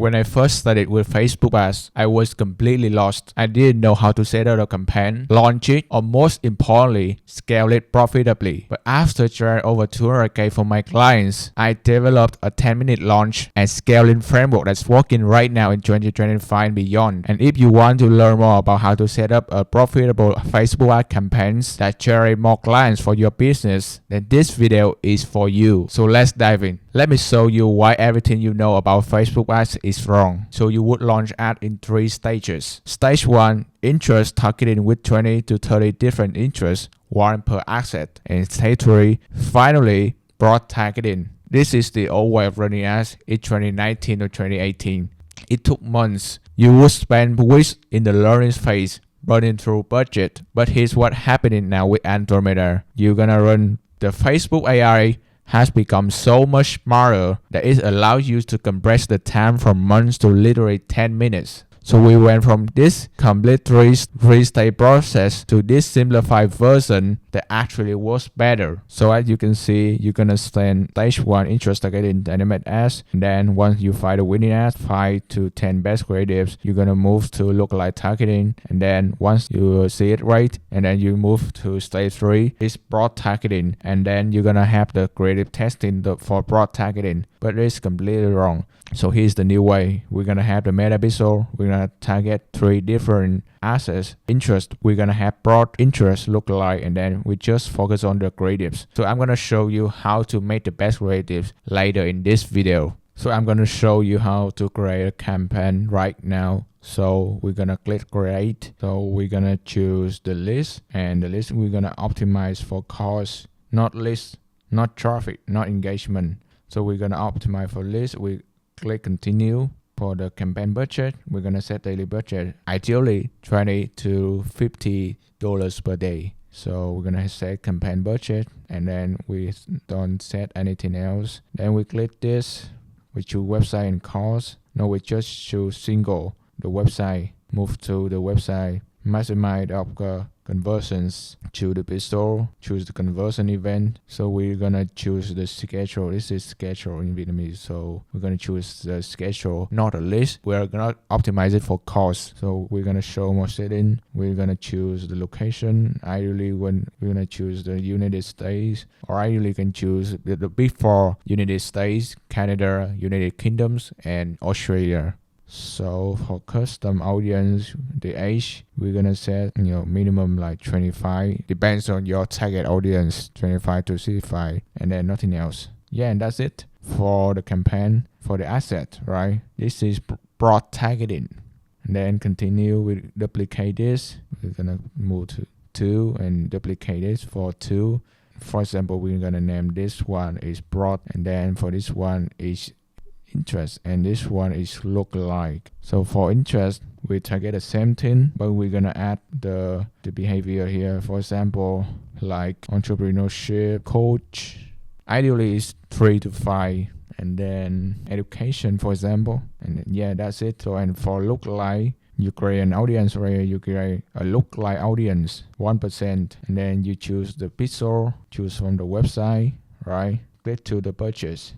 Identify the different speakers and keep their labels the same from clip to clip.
Speaker 1: When I first started with Facebook ads, I was completely lost. I didn't know how to set up a campaign, launch it, or most importantly, scale it profitably. But after trying over 200K for my clients, I developed a 10-minute launch and scaling framework that's working right now in 2025 and beyond. And if you want to learn more about how to set up a profitable Facebook ad campaigns that generate more clients for your business, then this video is for you. So let's dive in. Let me show you why everything you know about Facebook ads is wrong. So you would launch ad in 3 stages. Stage 1, interest targeting with 20 to 30 different interests, one per asset. And stage 3, finally, broad targeting. This is the old way of running ads in 2019 or 2018. It took months. You would spend weeks in the learning phase, running through budget. But here's what's happening now with Andromeda. You're gonna run the Facebook AI has become so much smarter that it allows you to compress the time from months to literally 10 minutes. So we went from this complete three-stage process to this simplified version that actually works better. So as you can see, you're gonna spend stage 1 interest targeting dynamic ads. And then once you find the winning ads, 5 to 10 best creatives, you're gonna move to lookalike targeting. And then once you see it right, and then you move to stage 3, it's broad targeting. And then you're gonna have the creative testing for broad targeting. But it's completely wrong. So here's the new way. We're gonna have the meta pixel. We're gonna target 3 different assets. Interest, we're gonna have broad interest, lookalike, and then we just focus on the creatives. So I'm gonna show you how to make the best creatives later in this video. So I'm gonna show you how to create a campaign right now. So we're gonna click create. So we're gonna choose the list, and the list we're gonna optimize for cost, not list, not traffic, not engagement. So we're gonna optimize for list. We click continue. For the campaign budget, we're gonna set daily budget, ideally $20 to $50 per day. So we're gonna set campaign budget, and then we don't set anything else. Then we click this, we choose website and cost. No, we just choose single, the website, move to the website, maximize the conversions, choose the pixel, choose the conversion event. So we're gonna choose the schedule. This is schedule in Vietnamese. So we're gonna choose the schedule, not a list. We're gonna optimize it for cost. So we're gonna show more setting. We're gonna choose the location. Ideally, when we're gonna choose the United States, or ideally you can choose the big 4 United States, Canada, United Kingdoms, and Australia. So for custom audience, the age, we're gonna set minimum like 25, depends on your target audience, 25 to 65, and then nothing else. Yeah, and that's it for the campaign. For the asset, right? This is broad targeting. And then continue, we duplicate this. We're gonna move to 2 and duplicate this for 2. For example, we're gonna name this one is broad, and then for this one is interest, and this one is lookalike. So for interest, we target the same thing, but we're gonna add the behavior here. For example, like entrepreneurship, coach. Ideally it's 3 to 5, and then education, for example. And then, yeah, that's it. So and for lookalike, you create an audience where you create a lookalike audience 1%, and then you choose the pixel, choose from the website, right? Click to the purchase,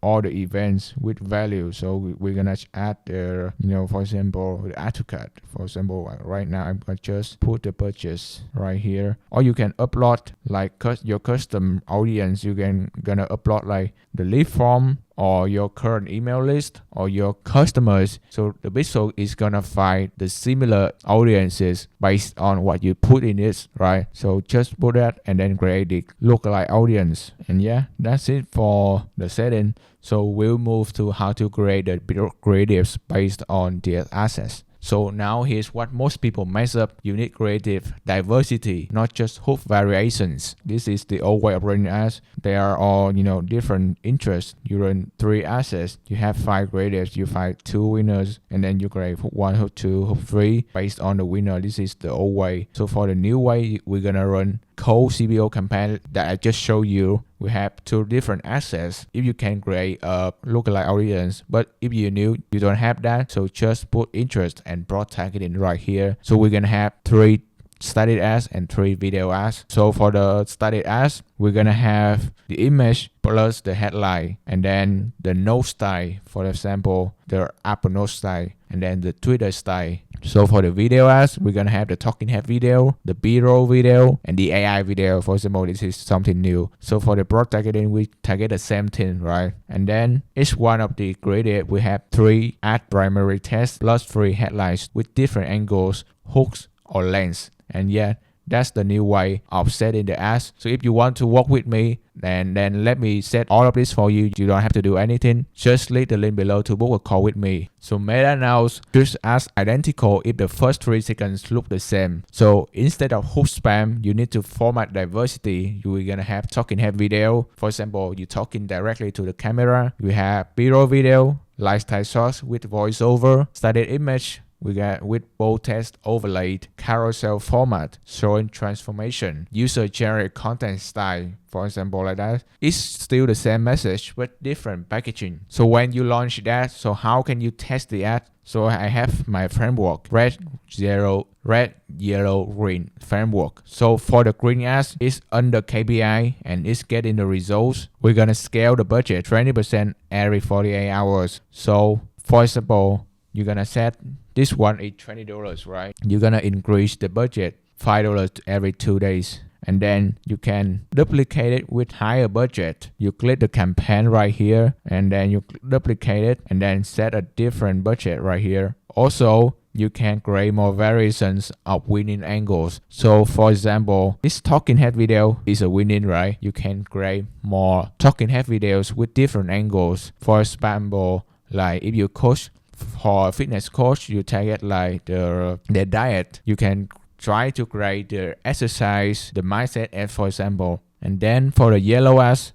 Speaker 1: all the events with value. So we're gonna add the, for example, the add to cart. For example, right now I'm gonna just put the purchase right here. Or you can upload like your custom audience. You can gonna upload like the lead form or your current email list or your customers. So the pixel is gonna find the similar audiences based on what you put in it, right? So just put that and then create the lookalike audience. And yeah, that's it for the setting. So we'll move to how to create the creatives based on their assets. So now here's what most people mess up. You need creative diversity, not just hook variations. This is the old way of running ads. They are all, different interests. You run 3 assets. You have 5 creatives. You find 2 winners, and then you create hook 1, hook 2, hook 3 based on the winner. This is the old way. So for the new way, we're gonna run cold CBO campaign that I just showed you. We have 2 different assets. If you can create a lookalike audience, but if you don't have that, so just put interest and broad targeting right here. So we're gonna have 3 static ads and 3 video ads. So for the static ads, we're gonna have the image plus the headline, and then the note style, for example, the Apple note style, and then the Twitter style. So for the video ads, we're gonna have the talking head video, the B-roll video, and the AI video. For example, this is something new. So for the broad targeting, we target the same thing, right? And then each one of the gradient, we have 3 ad primary tests plus 3 headlines with different angles, hooks, or lengths. And yeah, that's the new way of setting the ads. So if you want to work with me, then let me set all of this for you. You don't have to do anything. Just click the link below to book a call with me. So Meta now treats ads identical if the first 3 seconds look the same. So instead of hook spam, you need to format diversity. You're gonna have talking head video. For example, you're talking directly to the camera. You have B-roll video, lifestyle shots with voiceover, static image, we got with bold text overlaid, carousel format, showing transformation, user-generated content style, for example, like that. It's still the same message, but different packaging. So when you launch that, so how can you test the ad? So I have my framework, red, yellow, green framework. So for the green ads, it's under KPI and it's getting the results. We're gonna scale the budget 20% every 48 hours. So for example, you're gonna set this one is $20, right? You're gonna increase the budget $5 every 2 days. And then you can duplicate it with higher budget. You click the campaign right here and then you duplicate it and then set a different budget right here. Also, you can create more variations of winning angles. So for example, this talking head video is a winning, right? You can create more talking head videos with different angles. For example, like if you coach for a fitness coach, you target like the diet. You can try to create the exercise, the mindset ad, for example. And then for the yellow ads,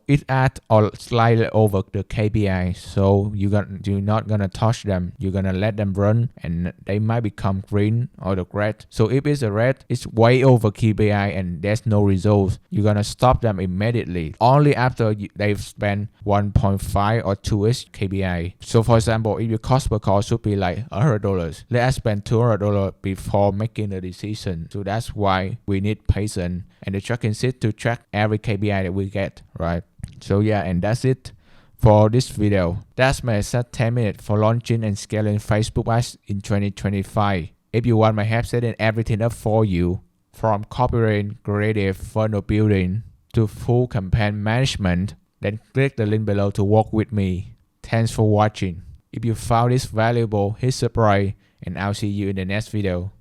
Speaker 1: it at or slightly over the KPI. So you're not gonna touch them. You're gonna let them run and they might become green or the red. So if it's a red, it's way over KPI and there's no results. You're gonna stop them immediately. Only after they've spent 1.5 or 2x KPI. So for example, if your cost per call should be like $100, let us spend $200 before making a decision. So that's why we need patience and the tracking sheet to track every KPI that we get, right? So yeah, and that's it for this video. That's my exact 10 minutes for launching and scaling Facebook ads in 2025. If you want my help setting everything up for you, from copywriting, creative, funnel building to full campaign management, then click the link below to work with me. Thanks for watching. If you found this valuable, hit subscribe and I'll see you in the next video.